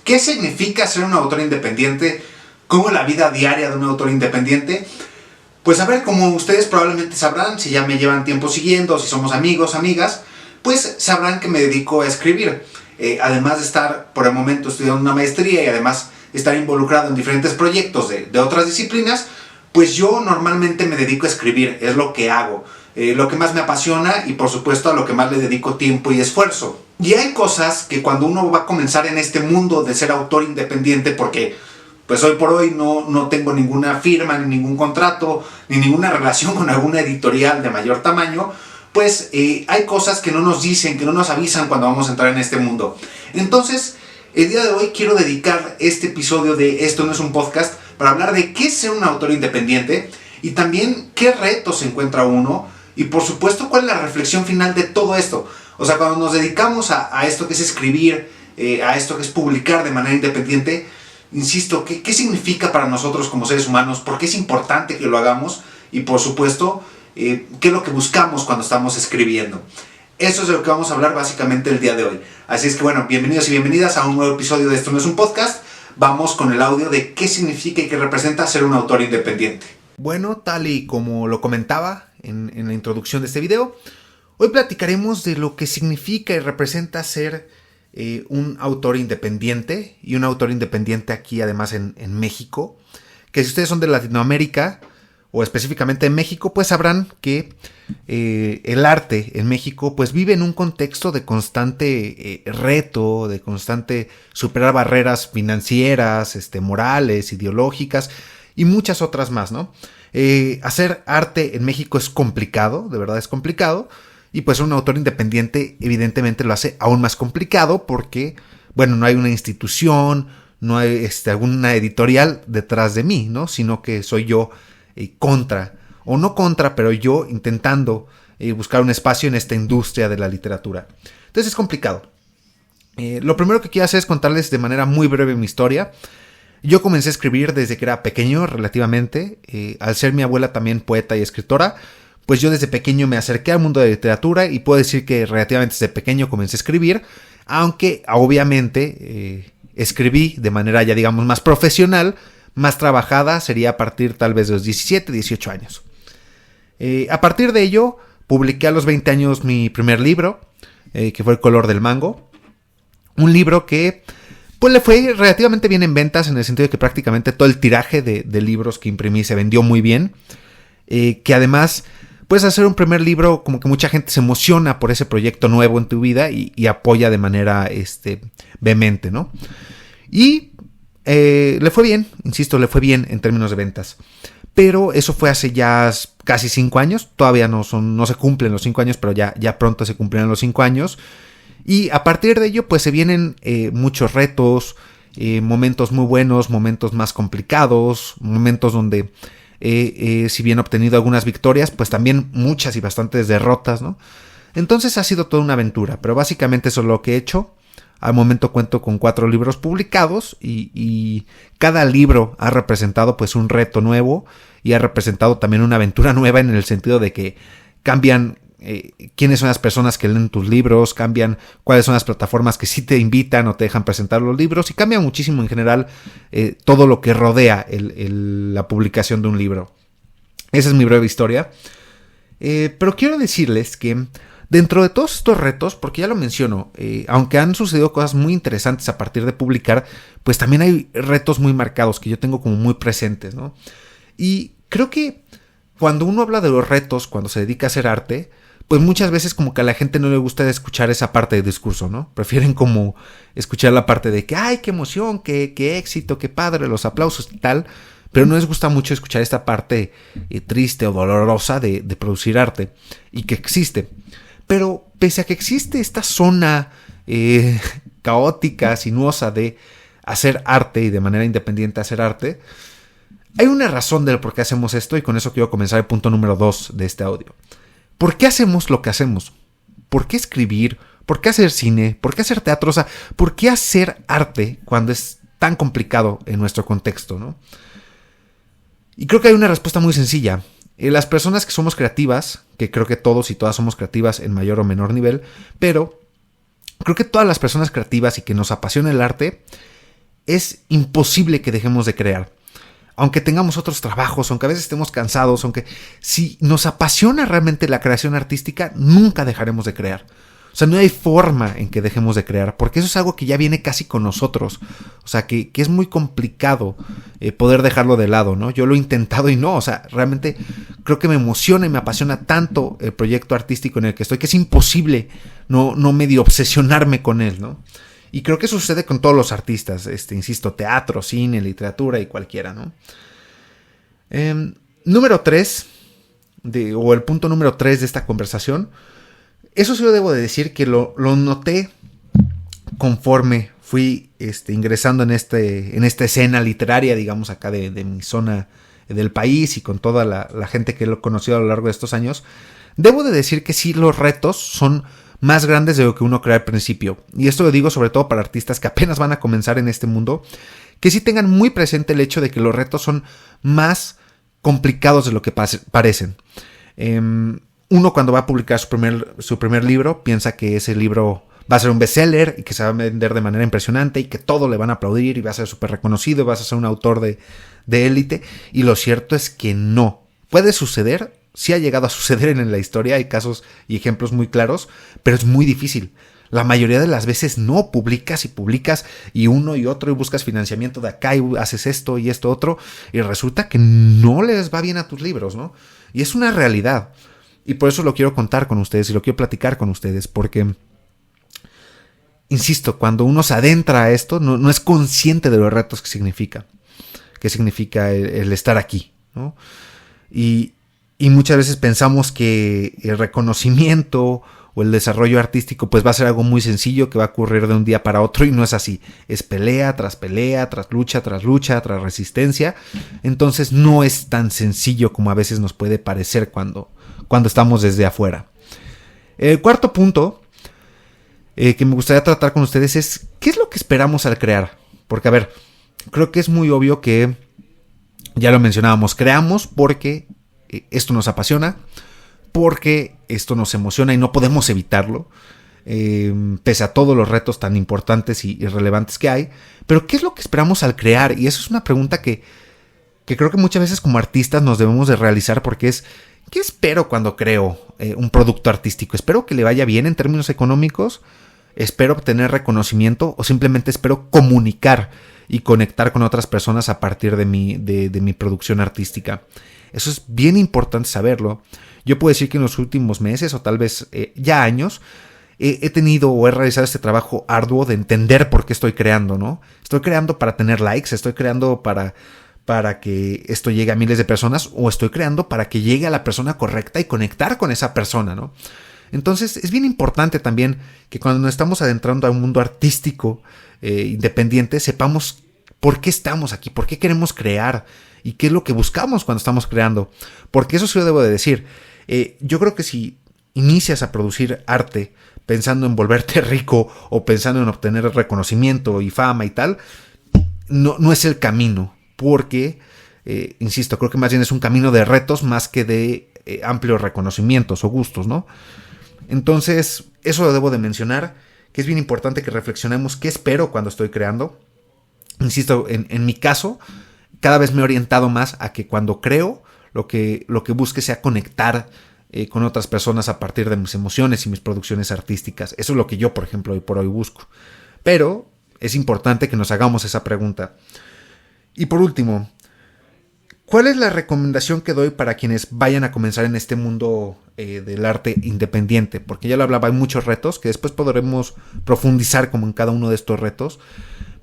¿Qué significa ser un autor independiente? ¿Cómo es la vida diaria de un autor independiente? Pues a ver, como ustedes probablemente sabrán, si ya me llevan tiempo siguiendo, si somos amigos, amigas, pues sabrán que me dedico a escribir. Además de estar por el momento estudiando una maestría y además estar involucrado en diferentes proyectos de otras disciplinas, pues yo normalmente me dedico a escribir, es lo que hago, lo que más me apasiona y por supuesto a lo que más le dedico tiempo y esfuerzo. Y hay cosas que cuando uno va a comenzar en este mundo de ser autor independiente, porque pues hoy por hoy no tengo ninguna firma, ni ningún contrato, ni ninguna relación con alguna editorial de mayor tamaño, pues hay cosas que no nos dicen, que no nos avisan cuando vamos a entrar en este mundo. Entonces, el día de hoy quiero dedicar este episodio de Esto no es un podcast para hablar de qué es ser un autor independiente y también qué retos se encuentra uno y por supuesto cuál es la reflexión final de todo esto. O sea, cuando nos dedicamos a esto que es escribir, a esto que es publicar de manera independiente, insisto, ¿qué significa para nosotros como seres humanos? ¿Por qué es importante que lo hagamos? Y por supuesto, ¿qué es lo que buscamos cuando estamos escribiendo? Eso es de lo que vamos a hablar básicamente el día de hoy. Así es que bueno, bienvenidos y bienvenidas a un nuevo episodio de Esto no es un podcast. Vamos con el audio de qué significa y qué representa ser un autor independiente. Bueno, tal y como lo comentaba en la introducción de este video, hoy platicaremos de lo que significa y representa ser un autor independiente, y un autor independiente aquí además en México, que si ustedes son de Latinoamérica o específicamente en México, pues sabrán que el arte en México pues vive en un contexto de constante reto, de constante superar barreras financieras, morales, ideológicas y muchas otras más, ¿no? Hacer arte en México es complicado, de verdad es complicado. Y pues un autor independiente evidentemente lo hace aún más complicado porque, bueno, no hay una institución, no hay alguna editorial detrás de mí, ¿no? Sino que soy yo pero yo intentando buscar un espacio en esta industria de la literatura. Entonces es complicado. Lo primero que quiero hacer es contarles de manera muy breve mi historia. Yo comencé a escribir desde que era pequeño relativamente, al ser mi abuela también poeta y escritora. Pues yo desde pequeño me acerqué al mundo de la literatura y puedo decir que relativamente desde pequeño comencé a escribir, aunque obviamente escribí de manera ya digamos más profesional, más trabajada, sería a partir tal vez de los 17, 18 años. A partir de ello, publiqué a los 20 años mi primer libro, que fue El color del mango, un libro que pues le fue relativamente bien en ventas en el sentido de que prácticamente todo el tiraje de libros que imprimí se vendió muy bien, que además puedes hacer un primer libro, como que mucha gente se emociona por ese proyecto nuevo en tu vida y apoya de manera vehemente, ¿no? Y le fue bien, insisto, le fue bien en términos de ventas. Pero eso fue hace ya casi 5 años, todavía no se cumplen los 5 años, pero ya pronto se cumplirán los 5 años. Y a partir de ello, pues se vienen muchos retos, momentos muy buenos, momentos más complicados, momentos donde si bien he obtenido algunas victorias, pues también muchas y bastantes derrotas, ¿no? Entonces ha sido toda una aventura, pero básicamente eso es lo que he hecho. Al momento cuento con 4 libros publicados y cada libro ha representado pues un reto nuevo y ha representado también una aventura nueva en el sentido de que cambian quiénes son las personas que leen tus libros, cambian cuáles son las plataformas que sí te invitan o te dejan presentar los libros y cambia muchísimo en general todo lo que rodea la publicación de un libro. Esa es mi breve historia. Pero quiero decirles que dentro de todos estos retos, porque ya lo menciono, aunque han sucedido cosas muy interesantes a partir de publicar, pues también hay retos muy marcados que yo tengo como muy presentes, ¿no? Y creo que cuando uno habla de los retos, cuando se dedica a hacer arte, pues muchas veces como que a la gente no le gusta escuchar esa parte del discurso, ¿no? Prefieren como escuchar la parte de que ¡ay, qué emoción, qué éxito, qué padre, los aplausos y tal! Pero no les gusta mucho escuchar esta parte triste o dolorosa de producir arte y que existe. Pero pese a que existe esta zona caótica, sinuosa de hacer arte y de manera independiente hacer arte, hay una razón del por qué hacemos esto y con eso quiero comenzar el punto número 2 de este audio. ¿Por qué hacemos lo que hacemos? ¿Por qué escribir? ¿Por qué hacer cine? ¿Por qué hacer teatro? O sea, ¿por qué hacer arte cuando es tan complicado en nuestro contexto, ¿no? Y creo que hay una respuesta muy sencilla. Las personas que somos creativas, que creo que todos y todas somos creativas en mayor o menor nivel, pero creo que todas las personas creativas y que nos apasiona el arte, es imposible que dejemos de crear. Aunque tengamos otros trabajos, aunque a veces estemos cansados, aunque si nos apasiona realmente la creación artística, nunca dejaremos de crear. O sea, no hay forma en que dejemos de crear, porque eso es algo que ya viene casi con nosotros. O sea, que es muy complicado poder dejarlo de lado, ¿no? Yo lo he intentado y no, o sea, realmente creo que me emociona y me apasiona tanto el proyecto artístico en el que estoy, que es imposible no medio obsesionarme con él, ¿no? Y creo que eso sucede con todos los artistas, insisto, teatro, cine, literatura y cualquiera, ¿no? Número 3, o el punto número 3 de esta conversación. Eso sí lo debo de decir que lo noté conforme fui ingresando en esta escena literaria, digamos, acá de mi zona del país y con toda la gente que lo he conocido a lo largo de estos años. Debo de decir que sí, los retos son más grandes de lo que uno cree al principio. Y esto lo digo sobre todo para artistas que apenas van a comenzar en este mundo, que sí tengan muy presente el hecho de que los retos son más complicados de lo que parecen. Uno cuando va a publicar su primer libro piensa que ese libro va a ser un bestseller y que se va a vender de manera impresionante y que todo le van a aplaudir y va a ser súper reconocido y vas a ser un autor de élite. Y lo cierto es que no. Puede suceder, sí ha llegado a suceder en la historia, hay casos y ejemplos muy claros, pero es muy difícil. La mayoría de las veces no, publicas y uno y otro y buscas financiamiento de acá y haces esto y esto otro y resulta que no les va bien a tus libros, ¿no? Y es una realidad. Y por eso lo quiero contar con ustedes y lo quiero platicar con ustedes, porque, insisto, cuando uno se adentra a esto, no es consciente de los retos que significa el estar aquí, ¿no? Y muchas veces pensamos que el reconocimiento o el desarrollo artístico pues va a ser algo muy sencillo que va a ocurrir de un día para otro y no es así. Es pelea, tras lucha, tras resistencia. Entonces no es tan sencillo como a veces nos puede parecer cuando estamos desde afuera. El cuarto punto que me gustaría tratar con ustedes es ¿qué es lo que esperamos al crear? Porque a ver, creo que es muy obvio que ya lo mencionábamos, creamos porque esto nos apasiona, porque esto nos emociona y no podemos evitarlo, pese a todos los retos tan importantes y relevantes que hay. Pero ¿qué es lo que esperamos al crear? Y eso es una pregunta que creo que muchas veces como artistas nos debemos de realizar, porque es ¿qué espero cuando creo un producto artístico? ¿Espero que le vaya bien en términos económicos? ¿Espero obtener reconocimiento? ¿O simplemente espero comunicar y conectar con otras personas a partir de mi producción artística? Eso es bien importante saberlo. Yo puedo decir que en los últimos meses o tal vez ya años he tenido o he realizado este trabajo arduo de entender por qué estoy creando, ¿no? Estoy creando para tener likes, estoy creando para que esto llegue a miles de personas o estoy creando para que llegue a la persona correcta y conectar con esa persona, ¿no? Entonces es bien importante también que cuando nos estamos adentrando a un mundo artístico independiente sepamos por qué estamos aquí, por qué queremos crear y qué es lo que buscamos cuando estamos creando. Porque eso sí lo debo de decir. Yo creo que si inicias a producir arte pensando en volverte rico o pensando en obtener reconocimiento y fama y tal, no es el camino. Porque, insisto, creo que más bien es un camino de retos más que de amplios reconocimientos o gustos, ¿no? Entonces, eso lo debo de mencionar, que es bien importante que reflexionemos qué espero cuando estoy creando. Insisto, en mi caso, cada vez me he orientado más a que cuando creo, lo que busque sea conectar con otras personas a partir de mis emociones y mis producciones artísticas. Eso es lo que yo, por ejemplo, hoy por hoy busco. Pero es importante que nos hagamos esa pregunta. Y por último, ¿cuál es la recomendación que doy para quienes vayan a comenzar en este mundo del arte independiente? Porque ya lo hablaba, hay muchos retos que después podremos profundizar como en cada uno de estos retos.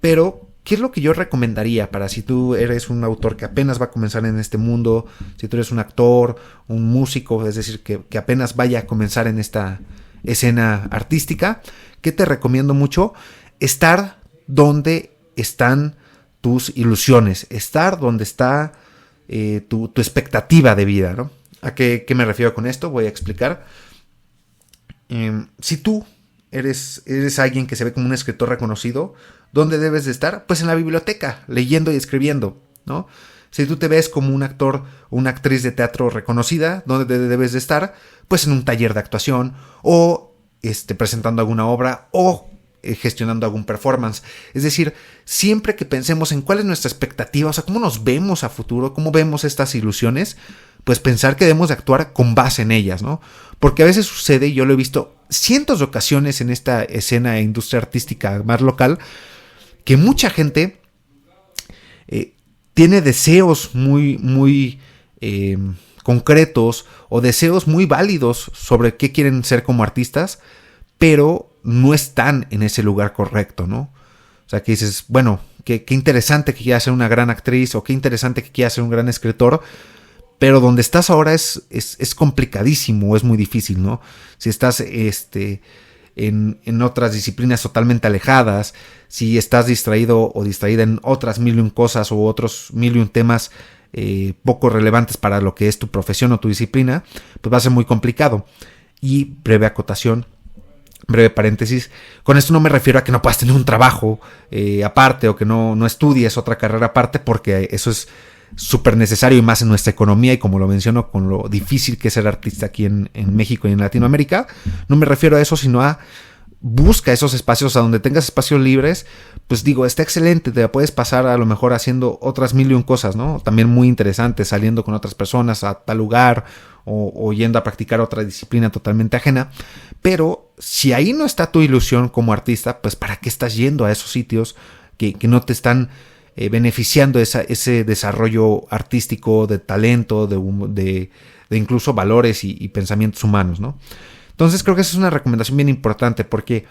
Pero ¿qué es lo que yo recomendaría para si tú eres un autor que apenas va a comenzar en este mundo, si tú eres un actor, un músico, es decir, que apenas vaya a comenzar en esta escena artística? ¿Qué te recomiendo mucho? Estar donde están tus ilusiones, estar donde está tu expectativa de vida, ¿no? ¿A qué me refiero con esto? Voy a explicar. Si tú eres alguien que se ve como un escritor reconocido, ¿dónde debes de estar? Pues en la biblioteca, leyendo y escribiendo, ¿no? Si tú te ves como un actor o una actriz de teatro reconocida, ¿dónde debes de estar? Pues en un taller de actuación o presentando alguna obra o gestionando algún performance. Es decir, siempre que pensemos en cuál es nuestra expectativa, o sea, cómo nos vemos a futuro, cómo vemos estas ilusiones, pues pensar que debemos de actuar con base en ellas, ¿no? Porque a veces sucede, y yo lo he visto cientos de ocasiones en esta escena e industria artística más local, que mucha gente tiene deseos muy concretos o deseos muy válidos sobre qué quieren ser como artistas, pero no están en ese lugar correcto, ¿no? O sea, que dices, bueno, qué interesante que quiera ser una gran actriz o qué interesante que quiera ser un gran escritor, pero donde estás ahora es complicadísimo, es muy difícil, ¿no? Si estás en otras disciplinas totalmente alejadas, si estás distraído o distraída en otras 1001 cosas o otros 1001 temas poco relevantes para lo que es tu profesión o tu disciplina, pues va a ser muy complicado. Y breve acotación, breve paréntesis, con esto no me refiero a que no puedas tener un trabajo aparte o que no estudies otra carrera aparte, porque eso es súper necesario y más en nuestra economía, y como lo menciono, con lo difícil que es ser artista aquí en México y en Latinoamérica. No me refiero a eso, sino a busca esos espacios a donde tengas espacios libres. Pues digo, está excelente, te la puedes pasar a lo mejor haciendo otras 1001 cosas, ¿no? También muy interesantes, saliendo con otras personas a tal lugar o yendo a practicar otra disciplina totalmente ajena. Pero si ahí no está tu ilusión como artista, pues ¿para qué estás yendo a esos sitios que no te están beneficiando ese desarrollo artístico, de talento, de incluso valores y pensamientos humanos, ¿no? Entonces creo que esa es una recomendación bien importante porque,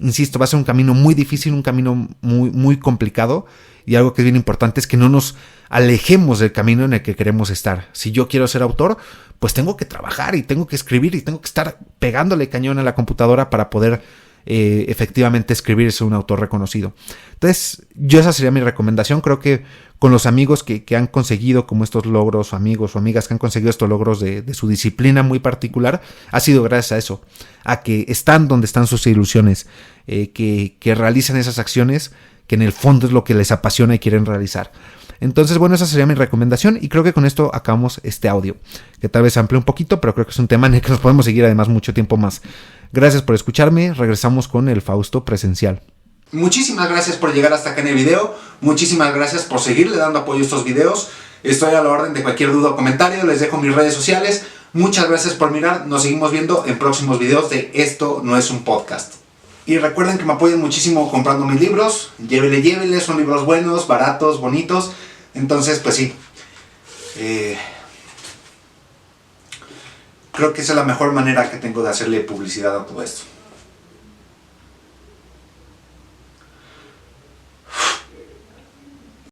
insisto, va a ser un camino muy difícil, un camino muy complicado, y algo que es bien importante es que no nos alejemos del camino en el que queremos estar. Si yo quiero ser autor, pues tengo que trabajar y tengo que escribir y tengo que estar pegándole cañón a la computadora para poder efectivamente escribir, ser un autor reconocido. Entonces, esa sería mi recomendación. Creo que con los amigos que han conseguido como estos logros, amigos o amigas que han conseguido estos logros de su disciplina muy particular, ha sido gracias a eso, a que están donde están sus ilusiones, que realizan esas acciones que en el fondo es lo que les apasiona y quieren realizar. Entonces, bueno, esa sería mi recomendación, y creo que con esto acabamos este audio, que tal vez amplíe un poquito, pero creo que es un tema en el que nos podemos seguir además mucho tiempo más. Gracias por escucharme, regresamos con el Fausto presencial. Muchísimas gracias por llegar hasta acá en el video, muchísimas gracias por seguirle dando apoyo a estos videos. Estoy a la orden de cualquier duda o comentario, les dejo mis redes sociales. Muchas gracias por mirar, nos seguimos viendo en próximos videos de Esto No Es Un Podcast. Y recuerden que me apoyan muchísimo comprando mis libros, llévele, son libros buenos, baratos, bonitos. Entonces, pues sí, creo que esa es la mejor manera que tengo de hacerle publicidad a todo esto.